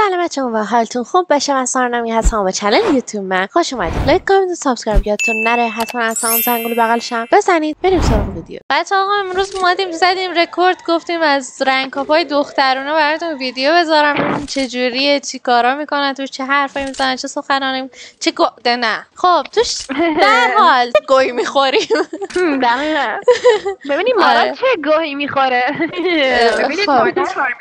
سلام بچه‌ها و حالتون خوب باشه. من سارنمی هستم به چنل یوتیوب من خوش اومدید. لایک کامنت و سابسکرایب یادتون نره. حتما اون زنگوله بغلشم بزنید. بریم سراغ ویدیو. بچه‌ها امروز اومدیم زدیم رکورد، گفتیم از رنگ کاپای دخترونه براتون ویدیو بذارم ببینیم چه جوریه، چی کارا میکنن، توش چه حرفایی میزنن، چه سخنرانی، چه نه خب توش در حال گوی میخوریم. دقیقاً. ببینیم مارال چه گوهی میخوره.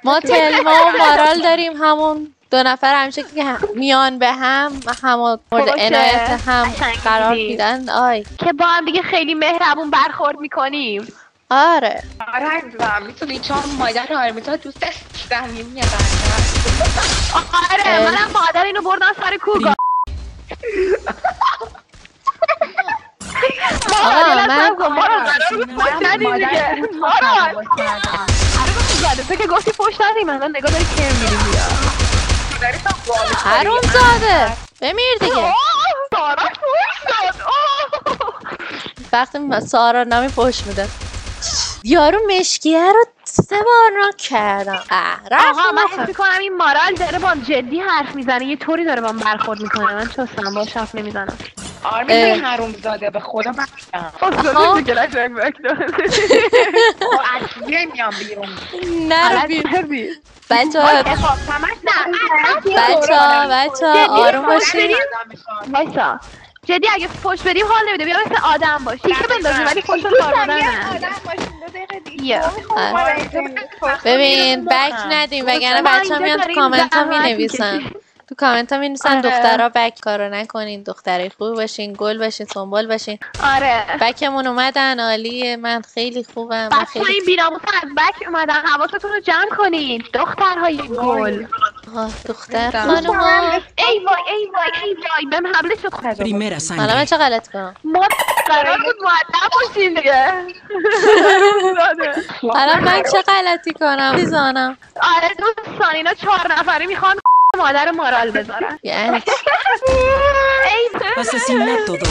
ما تلما و مارال داریم، همون دو نفر همیشه که میان به هم مورد عنایت هم قرار میدن. آی که با هم دیگه خیلی مهربون برخورد میکنیم. آره عزیزم میتونی چون مادر آرمیتا دوست داشتنی میاد. آره منم مادر اینو بردم سر کوگا. تو که گفتی پشت ندیم من نگاه داری کم میریم بیا حروم زاده بمیر دیگه. سارا پشت داد. وقتی سارا نمی پشت میده یارو مشکیه رو 3 بار ناک کردم. آقا من حس میکنم این مارال داره با جدی حرف میزنه، یه طوری داره با من برخورد میکنه. من چستم باش حرف نمیزنم. آرمیتا حروم زاده به خدا بخشم اصلیه میام بیرون. نرو بیرون بچه آروم باشید. وایسا جدی اگه پشت بدیم حال نمیده، بیا مثل آدم باشی که بندازیم ولی پشت کار ببین بک ندیم وگرنه بچه ها میان تو کامنت ها می نویسن. تو کامنت ها می نویسن دخترها بک کارو نکنین، دختری خوب باشین، گل باشین، سنبول باشین. آره بکمون اومدن عالیه، من خیلی خوبم. بچه این بیناموس از بک اومدن، حواستون رو جمع کنین دخترهای گل. دختر خانوما ای وای ای وای ای وای بهم حمله شد. حالا من چه غلط کنم؟ ما قرار بود مؤدب باشیم دیگه. حالا من چه غلطی کنم دیزانم؟ آره دوستان اینا 4 نفری میخوان مادر مارال بذارن. یعنی asesinato doble.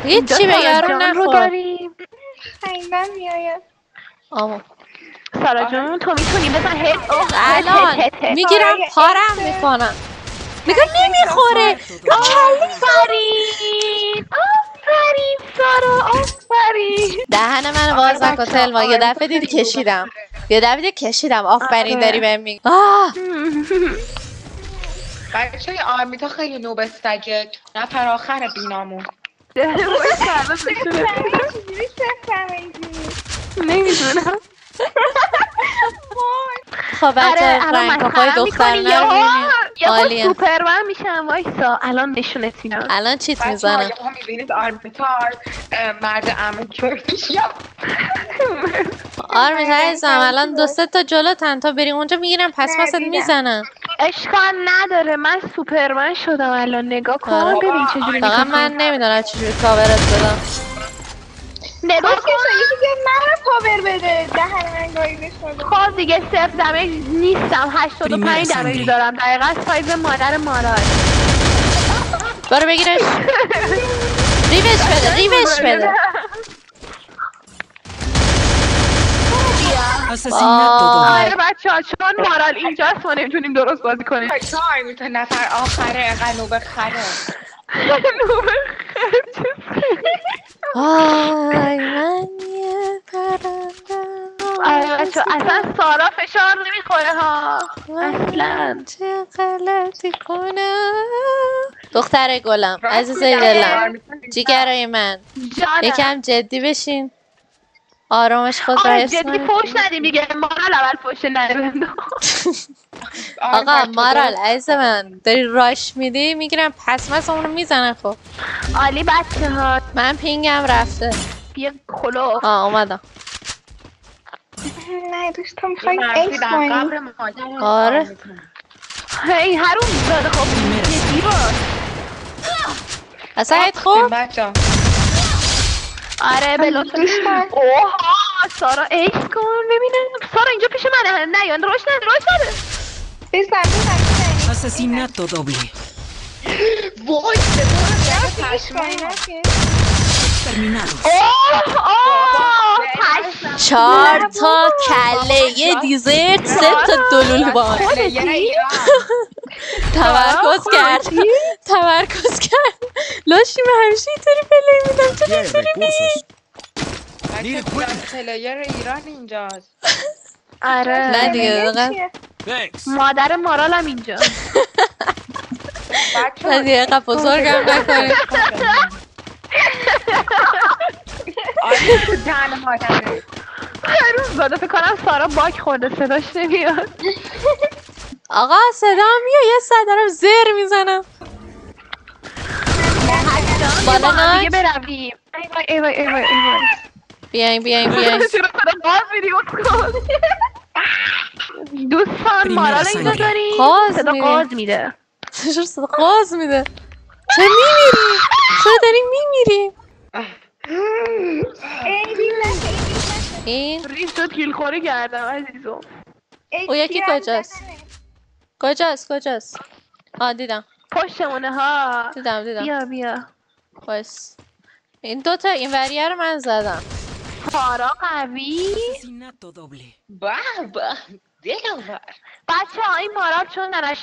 هیچی به یارو نخور. خیلی میاید سارا جون تو میتونی بزن هد. الان میگیرم پارم میکنم. میگه نمیخوره رو کلی آفرین آفرین سارا آفرین. دهن من باز نکن تلما. یه دفعه دیدی کشیدم، یه دفعه دیدی کشیدم. آفرین داری بهم میگی. بچه آرمیتا خیلی نوب سگه، نفر آخر بینامون. نمیدونم. خب بچه رنگ‌های دخترانه رو میبینیم عالیه. سوپرمن میشم. وایسا الان نشونت میدم. الان چیت میزنم. بچه ها میبینید آرمیتا مرد عمل کردیشم. آرمیتا عزیزم الان 2-3 تا جلو تا بریم اونجا میگیرم پس میزنن. اشکال نداره من سوپرمن شدم الان. نگاه کن ببین چجوری فقط من نمیدونم چجوری کاورت بدم. نگاه کن یکی من رو پاور بده. دهن من گاییده شده. خب دیگه 0 دمیج نیستم. 85 دمیج دارم دقیقا سایز مادر مارال. برو بگیرش. ریوش بده آره بچه ها چون مارال اینجاست ما نمیتونیم درست بازی کنیم. بچه ها آرمیتا نفر آخره اقل نوبه خره. آی من یه پرنده. آره بچه اصلا سارا فشار نمیخوره ها اصلا. چه غلطی کنم دختر گلم عزیزای دلم جیگرای من. یکم جدی بشین، آرامش خود را حس جدی فوش ندیم دیگه. مارال اول فوش نده. آقا مارال عزیز من داری راش میدی میگیرم پس اونو میزنن. خب عالی بچه ها. من پینگم رفته. بیا کلو اومدم. نه دوستم میخوایی ایس کنیم. آره هی حروم زاده. خب یکی باش اصلا هیت خوب. آره بلو اوها سارا ایس کن ببینم. سارا اینجا پیش منه. نه یان روش نده بزن Asesinato doble. وای Terminado. 4 تا کله، یه دیزرت، 3 تا دلولبان. تمرکز کرد تمرکز کرد لاشی من همیشه اینطوری پلی میدم تو اینطوری میگی پلیر ایران اینجاست. آره نه دیگه دقیقا مادر مارالم اینجا. نه دیگه قب بزرگم نکنی آره تو جن مادره. هنوز زاده فکر کنم سارا باک خورده صداش نمیاد. آقا صدا میاد یه صد دارم زر میزنم بالا با دیگه ناک برویم. ای وای بیاین چرا صدا باز میدی کن دوستان مارال اینجا داریم قاز صدا می‌ده. قاز میده. چرا صدا قاز میده چرا میمیری چرا داریم میمیری این ریز شد هیلخوری کردم عزیزم. او یکی کجاست آه دیدم پشتمونه ها. دیدم بیا بس این دوتا این وریه رو من زدم سارا قوی. Asesinato doble. به دلم بچه ها این مارال چون نرش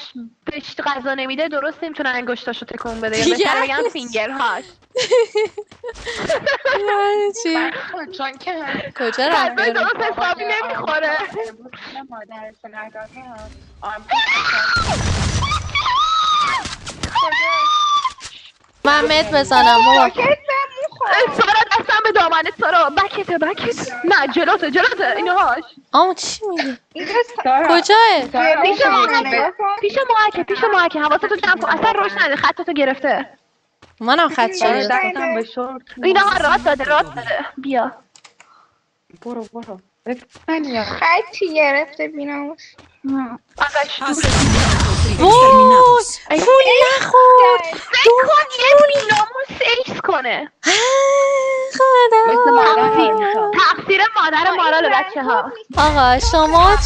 بهش غذا نمیده درست نمیتونه انگشتاشو تکون بده یا بهتر بگم فینگرهاش. یعنی چی؟ چون که کجا غذا رفت درست حسابی نمیخوره. مادرش ندادم من مت بزنم بابا سارا دستم به دامنه سارا بکت نه جلوته اینهاش. آمو چی میگی؟ کجاه؟ پیش محکه حواستو جمع کن اصلا روش نده خطتو گرفته. منم خط شده دستم به شورت اینها رات داده بیا برو خطی گرفته بیناموس. ازش Asesinato وای exterminados. پول نخورد بکن یه بیناموس ایکس کنه. مثل مادر تقصیر مادر مارال بچه ها. آقا شما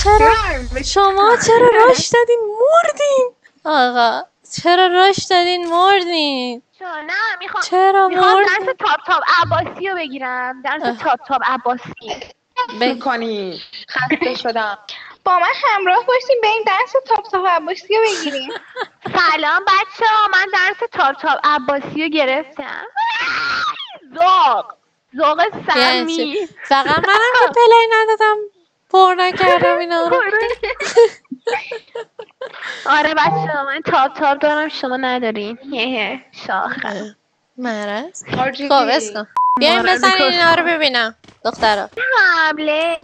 چرا راش دادین مردین آقا چرا راش دادین مردین نه میخوام چرا درس مردین تاپ عباسی رو بگیرم. درس تاپ عباسی میکنی خسته شدم. با من همراه باشیم بریم درس تاپ عباسی رو بگیریم. سلام بچه ها من درس تاپ عباسی رو گرفتم. ذوق سمی. فقط منم که پلی ندادم پر نکردم اینا رو آره بچه ها من تاپ دارم شما ندارین. شاخه مرز خب اسکن بیایم بزنین اینا رو ببینم دخترها حمله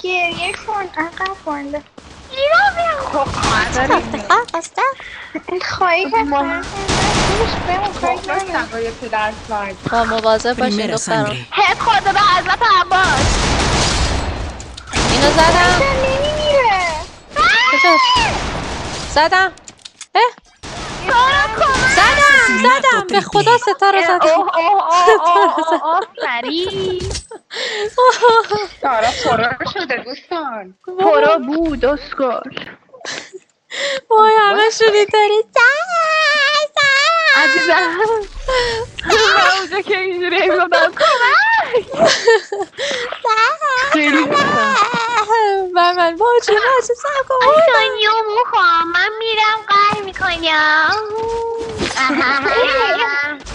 گریه کن عقب مونده. خواسته خواهی با مواظب باشین Primera دخترها sangre. هد خورده به حضرت عباس. اینو زدم نمیمیره. کجاست زدم زدم به خدا ستاره زدم آفرین سارا پرو شده دوستان. پرو بود اسکل. وای همه شونی داری عزیزم من اونجا که اینجوری ایمدم کمک خیلی من باشه سب کن دنیا موخوام من میرم قهر میکنم.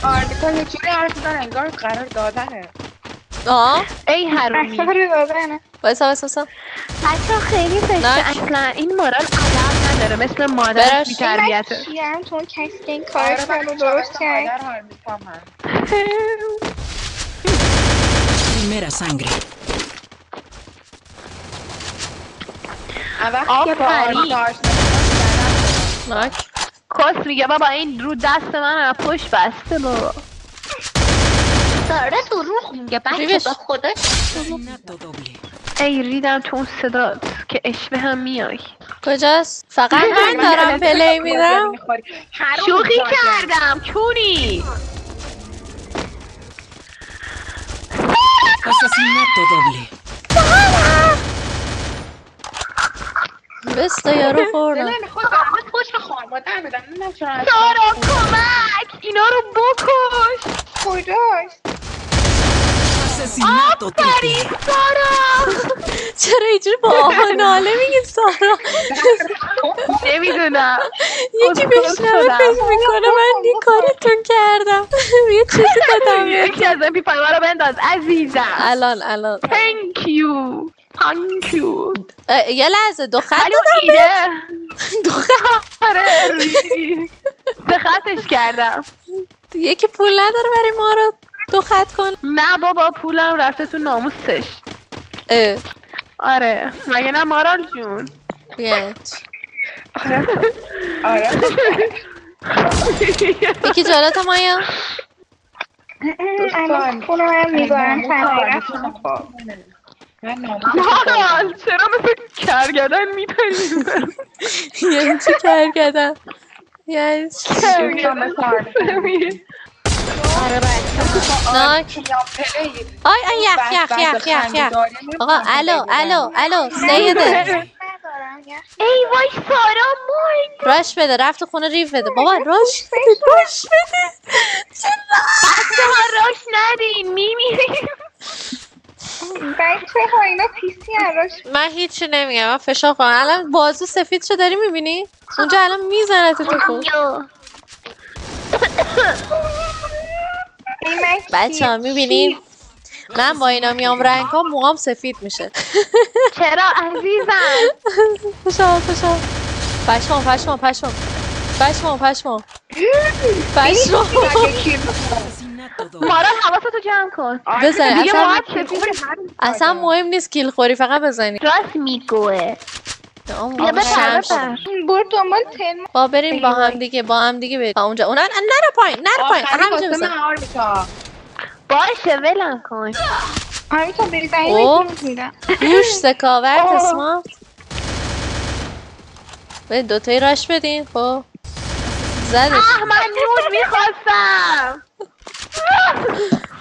آرمیتا یه جوری حرف میزنه انگار قرار دادنه. ای حرومی وایسا بچه خیلی زشته اصلا این مارال ادب نداره مثل مادرش بی تربیته. کیم تو کسی که این کار کنو درست کرد. Primera sangre. آفرین ناک کس میگه بابا این رو دست من پشت بسته بابا. سارا دروغ میگه بچه با خودش. Asesinato doble. ای ریدم تو اون صدات که اشوه هم میای. کجاست؟ فقط من دارم پلی میدم شوخی کردم چونی. Asesinato doble. بسته یارو خوردم سارا کمک اینا رو بکش. کجاست؟ Asesinato triple. سارا چرا اینجوری با آها ناله میگید سارا؟ نمیدونم یکی بشنوه فکر میکنه من این کارتون کردم. یه چیزی دادم یکی از این پیپرها رو بنداز عزیزم. الان Thank you. یه لحظه دو خط ولی دادم اون بهت. دو خط. آره سه خطش کردم. یکی پول نداره برای ما رو دو خط کن. نه بابا پولم رفته تو ناموسش. آره مگه نه مارال جون؟ بیاید آره یکی جالت مایا. الان خونه من میبارن تنهایی مارال چرا مثل کرگدن میپرید؟ یعنی چی کرگدن؟ یعنی ناک. آی یخ. آقا الو سیده. ای وای سارا مرد. راش بده رفت خونه ریف بده بابا. راش بده بچه ها راش ندین میمیریم. بچه ها اینا پیسی هراش. من هیچی نمیگم. من فشار کنم. الان بازو سفید شو داری میبینی؟ اونجا الان میزنه تو خود. بچه ها میبینی؟ من با اینا میام رنگ ها موهام سفید میشه. چرا عزیزم؟ فشار پشمام. مارال حواستو جمع کن. بزنی اصلا مهم مهم نیست کیل خوری فقط بزنی. راست میگوه. برو دنبال تلم. با بریم با هم دیگه بریم اونجا. اونا نرو پایین همینجا بزن. باشه ولم کن. آرمیتا بری زنی میدم. روش سکاورت اسمارت. به دوتایی راش بدین. خب زدش. من نور میخواستم.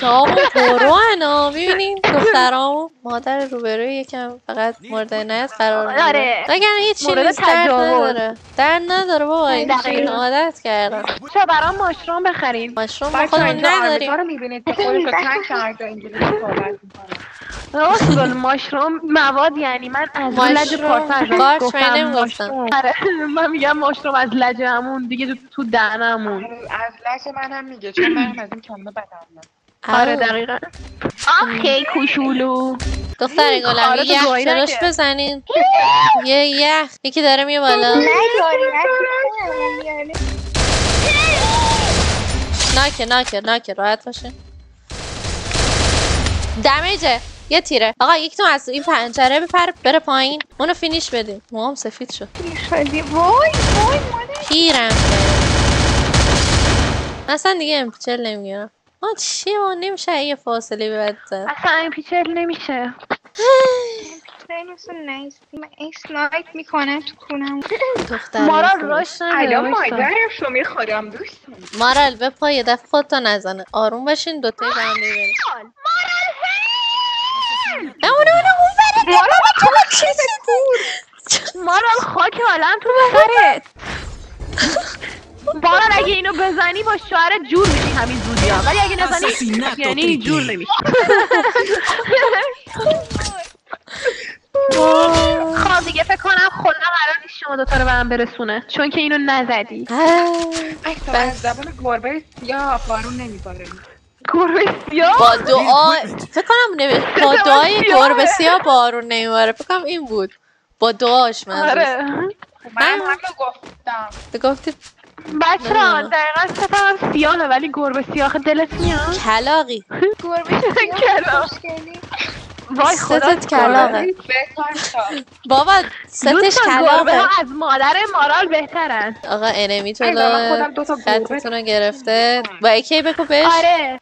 تامون پرو انا میبینین دخترامون. مادر روبروی یکم فقط مورد عنایت قرار میده. آره. اگر هیچی نیست درد نداره بابا. این عادت کردم. چرا برام ماشروم بخریم؟ ماشروم ما خودمون نداریم. رو میبینید که خودش رو تنگ کرده انگلیسی صحبت میکنه. راست ماشروم مواد یعنی من از لج پارتر گفتم ماشروم. من میگم ماشروم از لجمون دیگه تو دهنمون. از لج منم میگه چون منم از این کلمه بدم میاد. آره دقیقا. آخی کوشولو دختر گلم یه یخ چراش بزنین. یه یخ یکی داره میه بالا. ناکه راحت باشین. دمیجه یه تیره. آقا یکتون از این پنجره بره پایین. اونو فینیش بدیم. موام سفید شد. وای پیرم اصلا دیگه امپیچل نمیگیرم. چیه ما نمیشه یه فاصله بعد زد. اصلا امپیچل نمیشه. من اسنایپ میکنم تو کنم. مارال راش الان مادرش رو میخورم دوستم. مارال به پای یه دفعه خودتا نزنه. آروم باشین دوتایی با هم دیگه بریم. مارال خاک عالم تو سرت. مارال اگه اینو بزنی با شوهرت جور میشی همین زودی ها. ولی اگه نزنی یعنی جور نمیشی. خب دیگه فکر کنم خدا قرار نیست شما دوتا رو به هم برسونه چون که اینو نزدی. از زبان گربه سیاه بارون نمیباره. گربه سیاه؟ با دعا فکر کنم با دعای گربه سیاه بارون نمیباره. فکر کنم این بود با دعاش. من همه گفتم. گفتی بچه ها دقیقا ستم سیاهه ولی گربه سیاه دلت میاد؟ کلاقی گربه کلاق. وای خدا ستت کلاقه بابا. ستش کلاقه. از مادر مارال بهترن. آقا انمی تو خطتون رو گرفته. با اکی بکو بهش. آره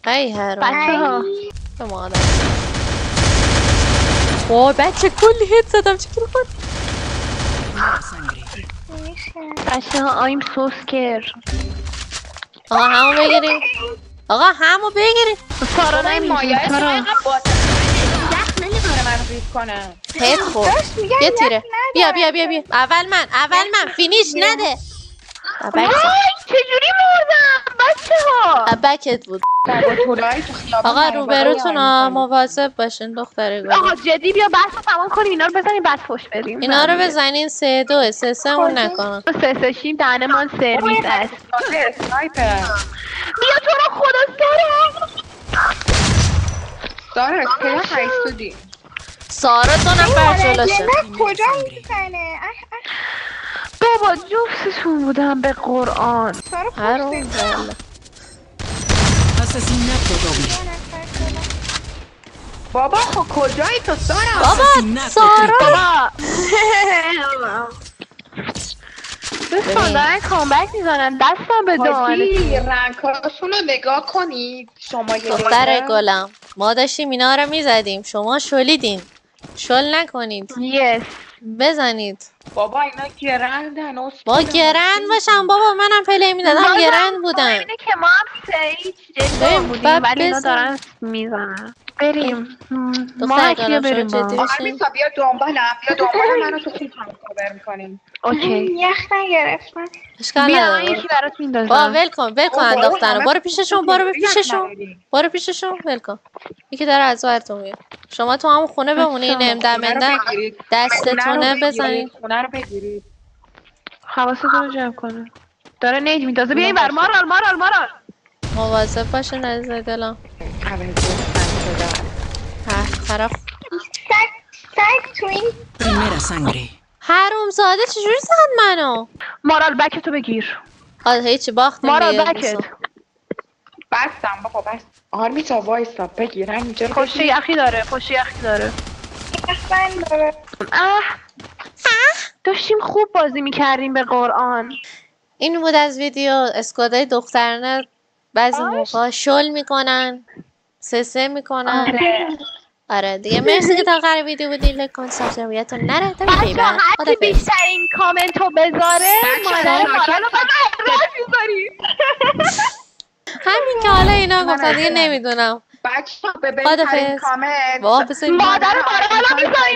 ای هرون بچه ها به مادر. وای بچه کلی هیت زدم. چکل خود بچه ها آیم سوسکر. آقا همو بگیریم. سارا نمیدون سارا نمیدونه من ریف کنم. هیت خورد. یه تیره. بیا اول من فینیش نده. وای چجوری مردم بچه بچه ها بکت بود. لابراتوری تو خیابون آقا درباره روبروتون آینده. مواظب باشین دختر گل. آقا جدی بیا بحث تمام کنیم اینا رو بزنیم بعد فوش بدیم. اینا رو بزنین 3-2 3-3 اون نکنن. 3-3 دهنمان سرویس است. اسنایپر بیا تو رو خدا داره پیدا هایستودی سارا 2 نفر جلوشه. جنت کجا میزنه؟ بابا جفتشون بودم به قرآن. سارا هرون پشت بله. Asesinato doble. بابا خب کجایی تو سارا؟ بابا Asesinato سارا بابا دوستان دارن کامبک میزنن دستم به دانه. حاجی رنگاشون رو نگاه کنید شما یه دختر دقیقه. گلم ما داشتیم اینا رو میزدیم شما شلیدین. شل نکنید یس بزنید. بابا اینا گرندن با گرند باشم بابا منم پلی میدادم گرند بودن. اینه که ما هم سعید جدا بریم، بودیم بعد ولی اینا بزن. دارن میزنن. بریم ما دختر اکیا گلم بریم شما با جدی باشین. آرمیتا بیا دنبال منو تو خیلی هم کاور میکنیم. اوکی یخ نگرفتم. اشکال بیا من نداره. یکی برات با میندازم. ول کن دخترم برو پیششون برو پیششون ول کن. یکی داره از ورتون میاد. شما تو همون خونه بمونین نمدمنده دستتونه بزنین. خونه رو بگیرید. حواستون رو جمع کنه. داره نیج میندازه بیا این بر مارال مواظب باشین عزیز دلم. طرف سگ تو این Primera sangre. حروم زاده چجوری زد منو؟ مارال بک تو بگیر. هیچی باختیم مارال دیگه. بکت بستم بابا بس. آرمیتا وایسا بگیر همینجا رو پشت بگیر. یخی داره من داره. داشتیم خوب بازی میکردیم به قرآن. این بود از ویدیو. اسکوادای دخترانه بعضی موقع شل میکنن 3-3 میکنن. آره دیگه مرسی که تا آخر ویدیو بودین. لایک کن سابسکرایبتون نره تا بچه میبینم. هرچی بیشترین کامنت رو بذاره مادر مارال رو راست میذاریم. همین که حالا اینا گفتن دیگه نمیدونم. بچه به خدافظ. بهترین کامنت بابا بذارید مادر مارال رو میذاریم.